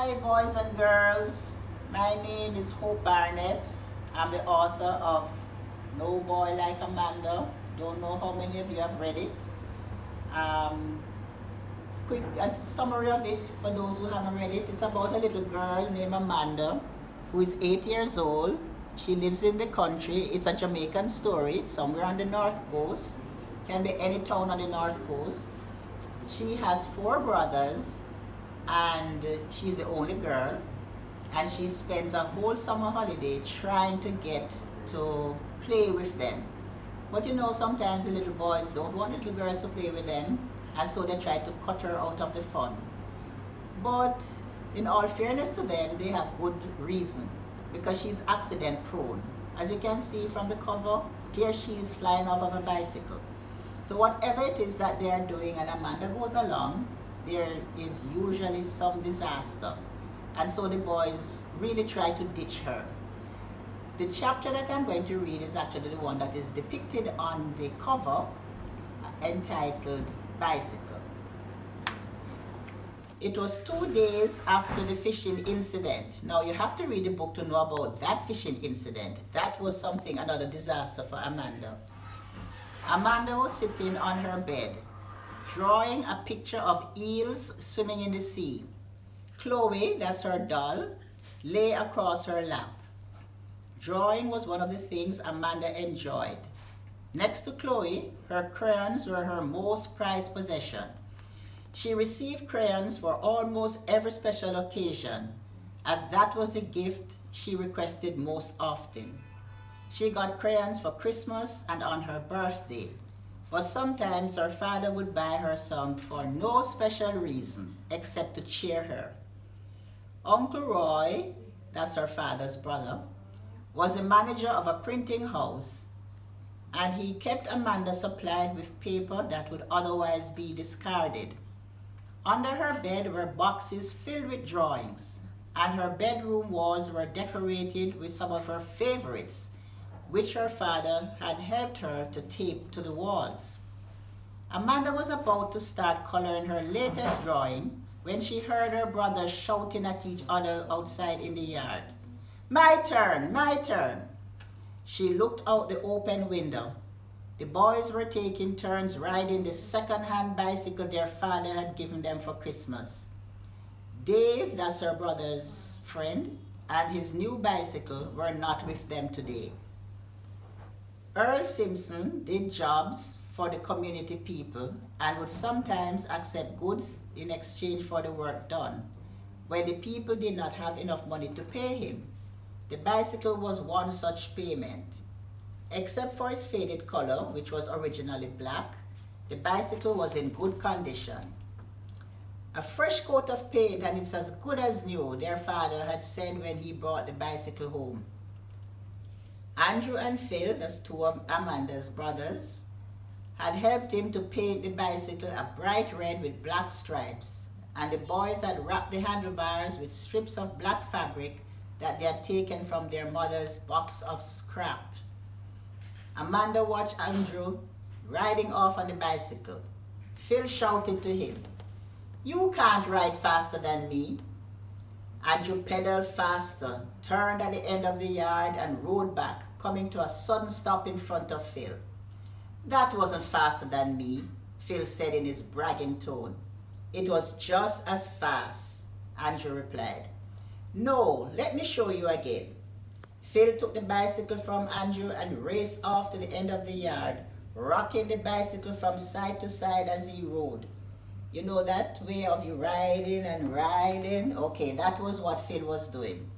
Hi boys and girls, my name is Hope Barnett. I'm the author of No Boy Like Amanda. Don't know how many of you have read it. Quick summary of it for those who haven't read it. It's about a little girl named Amanda who is 8 years old. She lives in the country. It's a Jamaican story. It's somewhere on the north coast. Can be any town on the north coast. She has 4 brothers and she's the only girl, and she spends a whole summer holiday trying to get to play with them. But you know, sometimes the little boys don't want little girls to play with them, and so they try to cut her out of the fun. But in all fairness to them, they have good reason, because she's accident prone. As you can see from the cover, here she is flying off of a bicycle. So whatever it is that they are doing and Amanda goes along, there is usually some disaster. And so the boys really try to ditch her. The chapter that I'm going to read is actually the one that is depicted on the cover, entitled Bicycle. It was 2 days after the fishing incident. Now you have to read the book to know about that fishing incident. That was another disaster for Amanda. Amanda was sitting on her bed, drawing a picture of eels swimming in the sea. Chloe, that's her doll, lay across her lap. Drawing was one of the things Amanda enjoyed. Next to Chloe, her crayons were her most prized possession. She received crayons for almost every special occasion, as that was the gift she requested most often. She got crayons for Christmas and on her birthday, but sometimes her father would buy her some for no special reason except to cheer her. Uncle Roy, that's her father's brother, was the manager of a printing house, and he kept Amanda supplied with paper that would otherwise be discarded. Under her bed were boxes filled with drawings, and her bedroom walls were decorated with some of her favorites, which her father had helped her to tape to the walls. Amanda was about to start coloring her latest drawing when she heard her brothers shouting at each other outside in the yard. "My turn, my turn." She looked out the open window. The boys were taking turns riding the second-hand bicycle their father had given them for Christmas. Dave, that's her brother's friend, and his new bicycle were not with them today. Earl Simpson did jobs for the community people and would sometimes accept goods in exchange for the work done when the people did not have enough money to pay him. The bicycle was one such payment. Except for its faded color, which was originally black, the bicycle was in good condition. A fresh coat of paint and it's as good as new, their father had said when he brought the bicycle home. Andrew and Phil, that's 2 of Amanda's brothers, had helped him to paint the bicycle a bright red with black stripes, and the boys had wrapped the handlebars with strips of black fabric that they had taken from their mother's box of scrap. Amanda watched Andrew riding off on the bicycle. Phil shouted to him, "You can't ride faster than me." Andrew pedaled faster, turned at the end of the yard and rode back, coming to a sudden stop in front of Phil. "That wasn't faster than me," Phil said in his bragging tone. "It was just as fast," Andrew replied. "No, let me show you again." Phil took the bicycle from Andrew and raced off to the end of the yard, rocking the bicycle from side to side as he rode. You know that way of you riding and riding? Okay, that was what Phil was doing.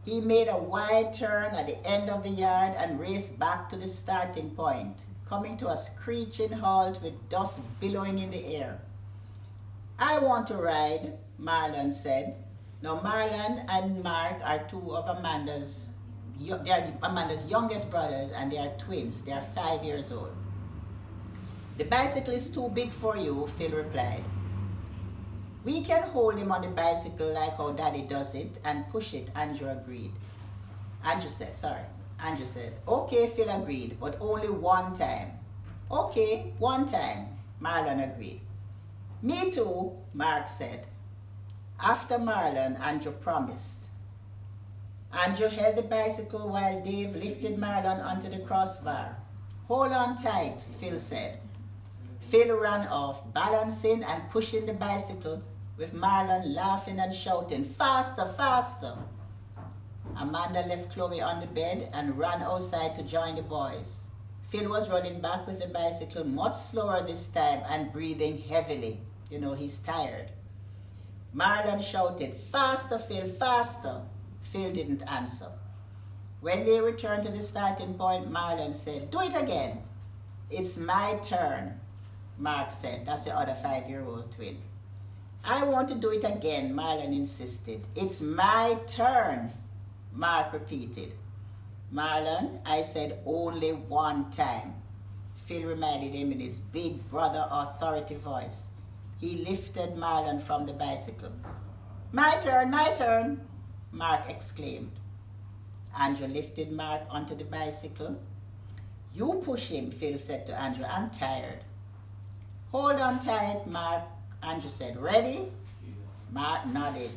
He made a wide turn at the end of the yard and raced back to the starting point, coming to a screeching halt with dust billowing in the air. "I want to ride," Marlon said. Now Marlon and Mark are 2 of Amanda's youngest brothers, and they are twins. They are 5 years old. "The bicycle is too big for you," Phil replied. "We can hold him on the bicycle like how Daddy does it and push it," Andrew said, "Okay," Phil agreed, "but only one time." "Okay, one time," Marlon agreed. "Me too," Mark said. After Marlon, Andrew promised. Andrew held the bicycle while Dave lifted Marlon onto the crossbar. Hold on tight, Phil said. Phil ran off, balancing and pushing the bicycle, with Marlon laughing and shouting, "Faster, faster!" Amanda left Chloe on the bed and ran outside to join the boys. Phil was running back with the bicycle much slower this time and breathing heavily. You know, he's tired. Marlon shouted, "Faster, Phil, faster!" Phil didn't answer. When they returned to the starting point, Marlon said, "Do it again." "It's my turn," Mark said. That's the other 5-year-old twin. "I want to do it again," Marlon insisted. "It's my turn," Mark repeated. "Marlon, I said only one time," Phil reminded him in his big brother authority voice. He lifted Marlon from the bicycle. My turn," Mark exclaimed. Andrew lifted Mark onto the bicycle. "You push him," Phil said to Andrew. "I'm tired." "Hold on tight, Mark," Andrew said. "Ready?" Mark nodded.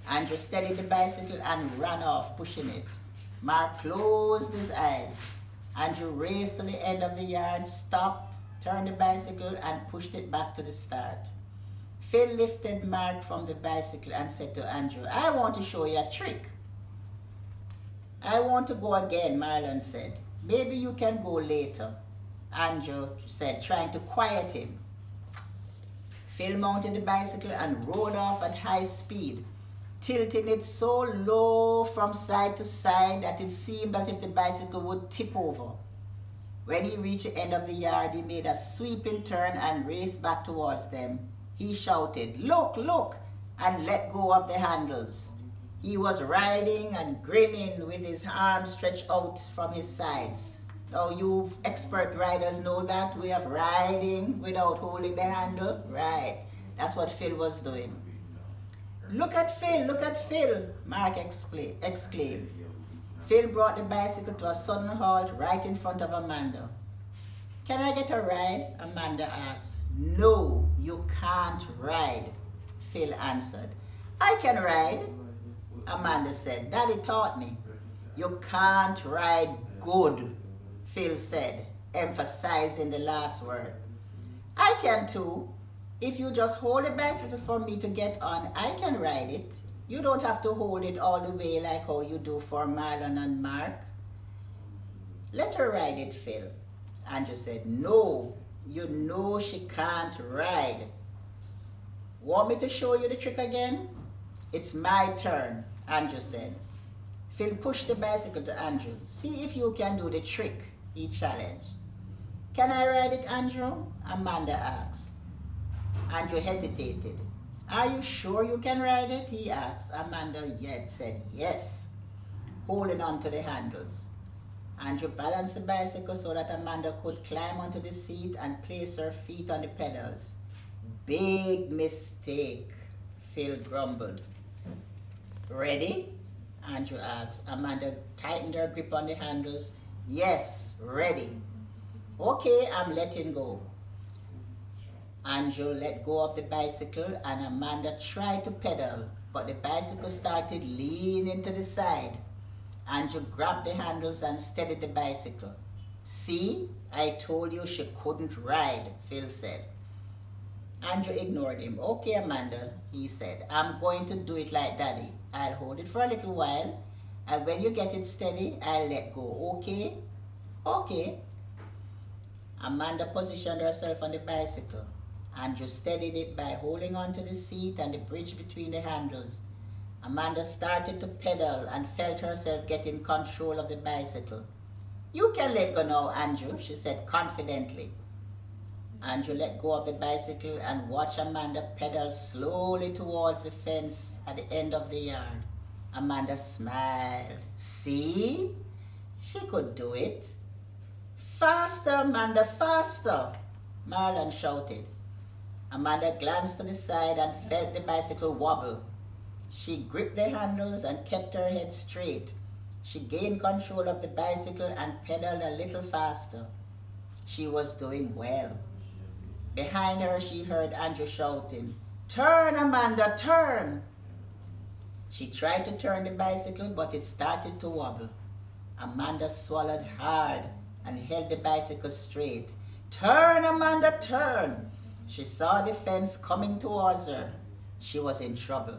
Andrew steadied the bicycle and ran off, pushing it. Mark closed his eyes. Andrew raced to the end of the yard, stopped, turned the bicycle, and pushed it back to the start. Phil lifted Mark from the bicycle and said to Andrew, "I want to show you a trick." "I want to go again," Marlon said. "Maybe you can go later," Andrew said, trying to quiet him. Phil mounted the bicycle and rode off at high speed, tilting it so low from side to side that it seemed as if the bicycle would tip over. When he reached the end of the yard, he made a sweeping turn and raced back towards them. He shouted, "Look, look," and let go of the handles. He was riding and grinning with his arms stretched out from his sides. Now you expert riders know that way of riding without holding the handle. Right, that's what Phil was doing. Look at Phil," Mark exclaimed. Phil brought the bicycle to a sudden halt right in front of Amanda. "Can I get a ride?" Amanda asked. "No, you can't ride," Phil answered. "I can ride," Amanda said. "Daddy taught me." "You can't ride good," Phil said, emphasizing the last word. "I can too. If you just hold the bicycle for me to get on, I can ride it. You don't have to hold it all the way like how you do for Marlon and Mark." "Let her ride it, Phil," Andrew said. "No, you know she can't ride." "Want me to show you the trick again?" "It's my turn," Andrew said. Phil pushed the bicycle to Andrew. "See if you can do the trick," he challenged. "Can I ride it, Andrew?" Amanda asked. Andrew hesitated. "Are you sure you can ride it?" he asked. Amanda said yes, holding on to the handles. Andrew balanced the bicycle so that Amanda could climb onto the seat and place her feet on the pedals. "Big mistake," Phil grumbled. "Ready?" Andrew asked. Amanda tightened her grip on the handles. "Yes, ready." "Okay, I'm letting go." Andrew let go of the bicycle and Amanda tried to pedal, but the bicycle started leaning to the side. Andrew grabbed the handles and steadied the bicycle. "See, I told you she couldn't ride," Phil said. Andrew ignored him. "Okay, Amanda," he said. "I'm going to do it like Daddy. I'll hold it for a little while, and when you get it steady, I'll let go. Okay?" "Okay." Amanda positioned herself on the bicycle. Andrew steadied it by holding onto the seat and the bridge between the handles. Amanda started to pedal and felt herself getting control of the bicycle. "You can let go now, Andrew," she said confidently. Andrew let go of the bicycle and watched Amanda pedal slowly towards the fence at the end of the yard. Amanda smiled. "See? She could do it." "Faster, Amanda, faster!" Marlon shouted. Amanda glanced to the side and felt the bicycle wobble. She gripped the handles and kept her head straight. She gained control of the bicycle and pedaled a little faster. She was doing well. Behind her, she heard Andrew shouting, Turn, Amanda, turn. She tried to turn the bicycle, but it started to wobble. Amanda swallowed hard and held the bicycle straight. Turn, Amanda, turn. She saw the fence coming towards her. She was in trouble.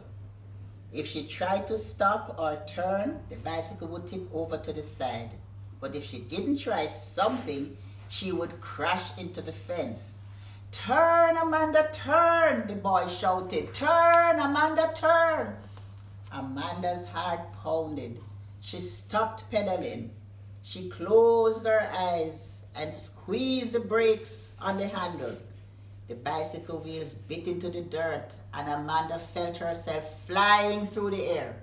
If she tried to stop or turn, the bicycle would tip over to the side. But if she didn't try something, she would crash into the fence. Turn, Amanda, turn, the boy shouted. Turn, Amanda, turn. Amanda's heart pounded. She stopped pedaling. She closed her eyes and squeezed the brakes on the handle. The bicycle wheels bit into the dirt and Amanda felt herself flying through the air.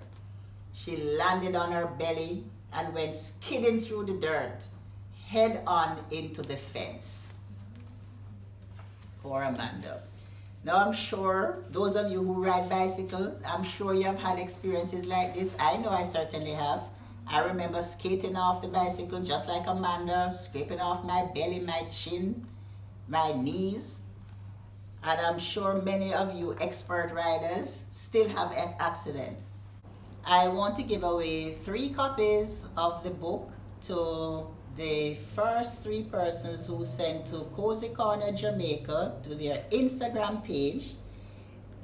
She landed on her belly and went skidding through the dirt, head on into the fence. Poor Amanda. Now I'm sure those of you who ride bicycles, I'm sure you have had experiences like this. I know I certainly have. I remember skating off the bicycle just like Amanda, scraping off my belly, my chin, my knees. And I'm sure many of you expert riders still have accidents. I want to give away 3 copies of the book to the first 3 persons who sent to Kozy Korner Jamaica to their Instagram page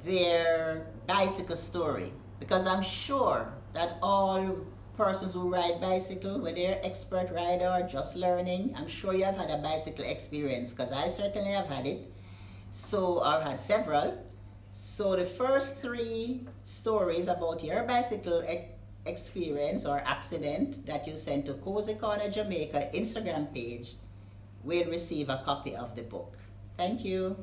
their bicycle story. Because I'm sure that all persons who ride bicycle, whether you're expert rider or just learning, I'm sure you have had a bicycle experience, because I certainly have had it. So I've had several. So the first 3 stories about your bicycle experience or accident that you sent to Kozy Korner Jamaica Instagram page will receive a copy of the book. Thank you.